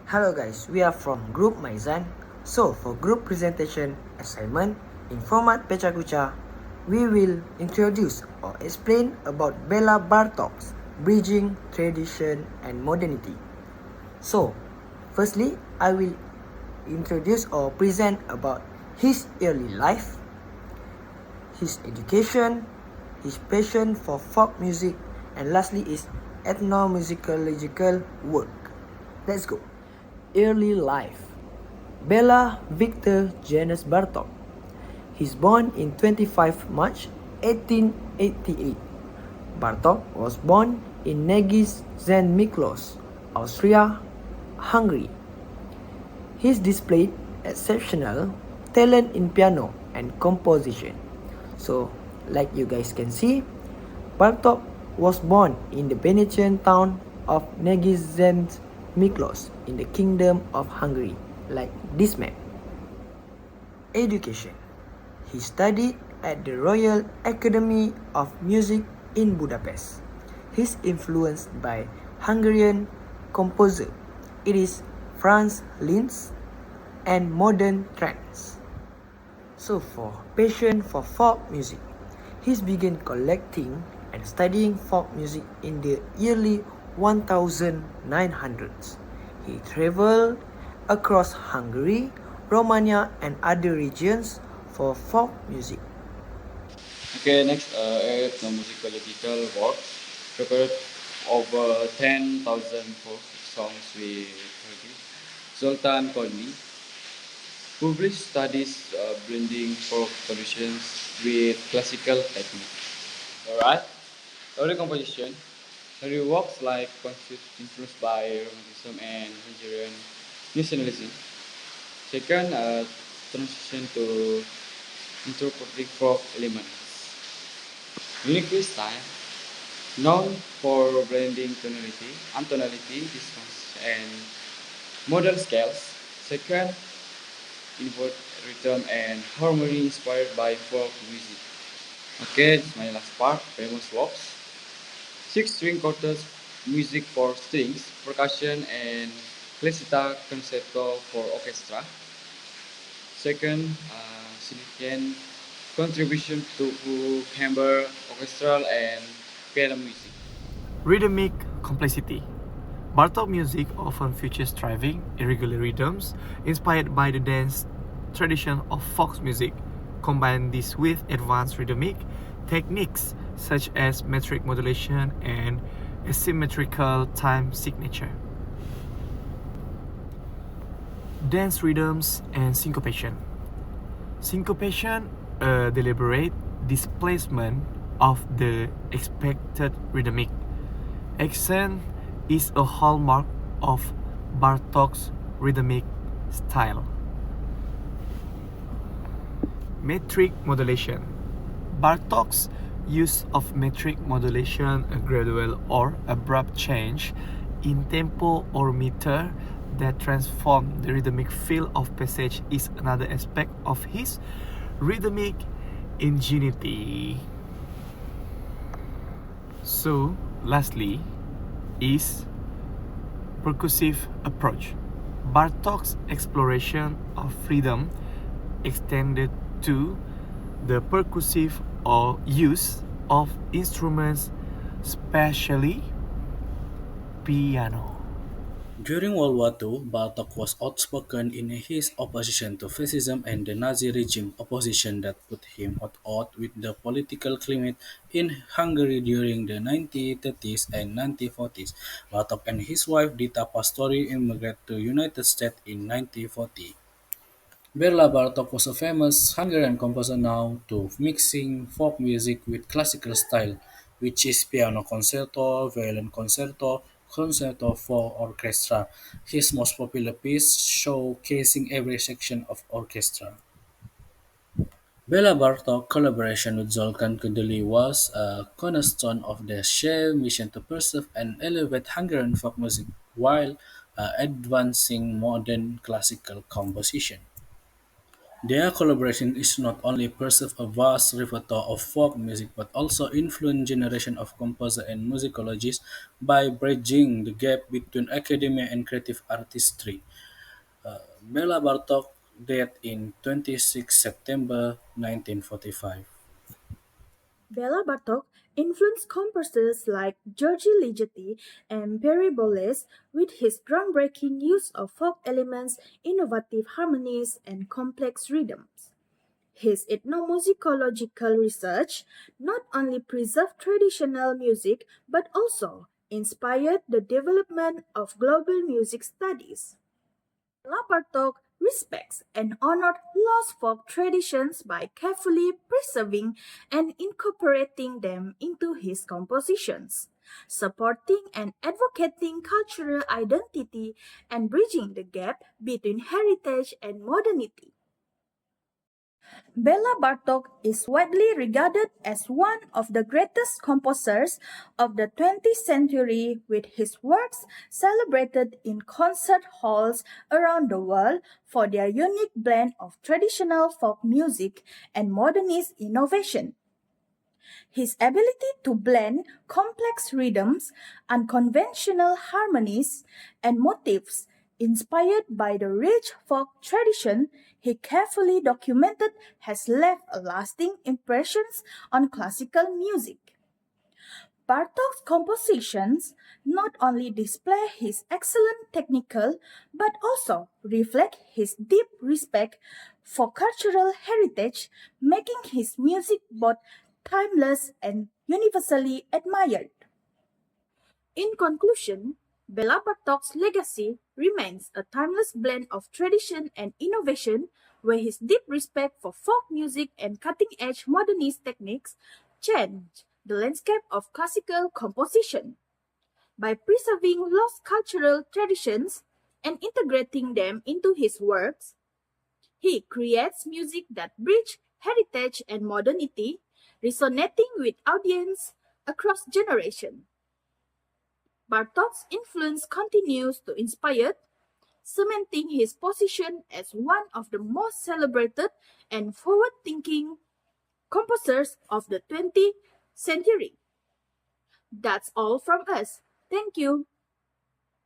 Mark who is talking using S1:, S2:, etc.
S1: Hello guys, we are from group Myzan. So for group presentation assignment in format Pecha Kucha, we will introduce or explain about Béla Bartók's bridging tradition and modernity. So, firstly, I will introduce or present about his early life, his education, his passion for folk music, and lastly is ethnomusicological work. Let's go. Early life. Béla Victor Janus Bartók. He's born in 25 March 1888. Bartók was born in Negiz Miklos, Austria, Hungary. He's displayed exceptional talent in piano and composition. So, like you guys can see, Bartók was born in the Venetian town of Negiz Miklos in the Kingdom of Hungary, like this map. Education. He studied at the Royal Academy of Music in Budapest. He's influenced by Hungarian composer. It is Franz Liszt and modern trends. So for passion for folk music, he began collecting and studying folk music in the early 1900s. He traveled across Hungary, Romania and other regions for folk music.
S2: Okay, next, ethnomusicological works recorded over 10,000 folk songs with Zoltan Kondi, published studies blending folk traditions with classical techniques. Alright, early composition. Early works like concept influenced by Romanticism and Hungarian nationalism. Second, transition to interpreting folk elements. Uniquely style, known for blending tonality, untonality, dissonance, and modal scales. Second, inward rhythm and harmony inspired by folk music. Okay, this is my last part, famous works. Six string quartets, music for strings, percussion, and Clasita concerto for orchestra. Second, significant contribution to chamber, orchestral, and piano music.
S3: Rhythmic complexity. Bartok music often features thriving, irregular rhythms inspired by the dance tradition of folk music. Combine this with advanced rhythmic techniques such as metric modulation and asymmetrical time signature. Dance rhythms and syncopation. Syncopation, a deliberate displacement of the expected rhythmic accent, is a hallmark of Bartók's rhythmic style. Metric modulation. Bartók's use of metric modulation, a gradual or abrupt change in tempo or meter that transform the rhythmic feel of passage, is another aspect of his rhythmic ingenuity. So, lastly, is percussive approach. Bartók's exploration of freedom extended to the percussive or use of instruments, especially piano.
S4: During World War II, Bartók was outspoken in his opposition to fascism and the Nazi regime, opposition that put him at odds with the political climate in Hungary during the 1930s and 1940s. Bartók and his wife Dita Pastori immigrated to United States in 1940. Béla Bartók was a famous Hungarian composer known to mixing folk music with classical style, which is piano concerto, violin concerto, concerto for orchestra. His most popular piece showcasing every section of orchestra. Béla Bartók's collaboration with Zoltán Kodály was a cornerstone of the shared mission to preserve and elevate Hungarian folk music while advancing modern classical composition. Their collaboration is not only preserved a vast repertoire of folk music but also influenced generations of composers and musicologists by bridging the gap between academia and creative artistry. Béla Bartók died in 26 September 1945.
S5: Béla Bartók influenced composers like Georgi Ligeti and Perry Boles with his groundbreaking use of folk elements, innovative harmonies, and complex rhythms. His ethnomusicological research not only preserved traditional music but also inspired the development of global music studies. Béla Bartók respects and honored lost folk traditions by carefully preserving and incorporating them into his compositions, supporting and advocating cultural identity and bridging the gap between heritage and modernity. Béla Bartók is widely regarded as one of the greatest composers of the 20th century, with his works celebrated in concert halls around the world for their unique blend of traditional folk music and modernist innovation. His ability to blend complex rhythms, unconventional harmonies, and motifs inspired by the rich folk tradition he carefully documented has left a lasting impressions on classical music. Bartók's compositions not only display his excellent technical but also reflect his deep respect for cultural heritage, making his music both timeless and universally admired. In conclusion, Béla Bartók's legacy remains a timeless blend of tradition and innovation, where his deep respect for folk music and cutting-edge modernist techniques changed the landscape of classical composition. By preserving lost cultural traditions and integrating them into his works, he creates music that bridges heritage and modernity, resonating with audience across generations. Bartók's influence continues to inspire, cementing his position as one of the most celebrated and forward-thinking composers of the 20th century. That's all from us. Thank you.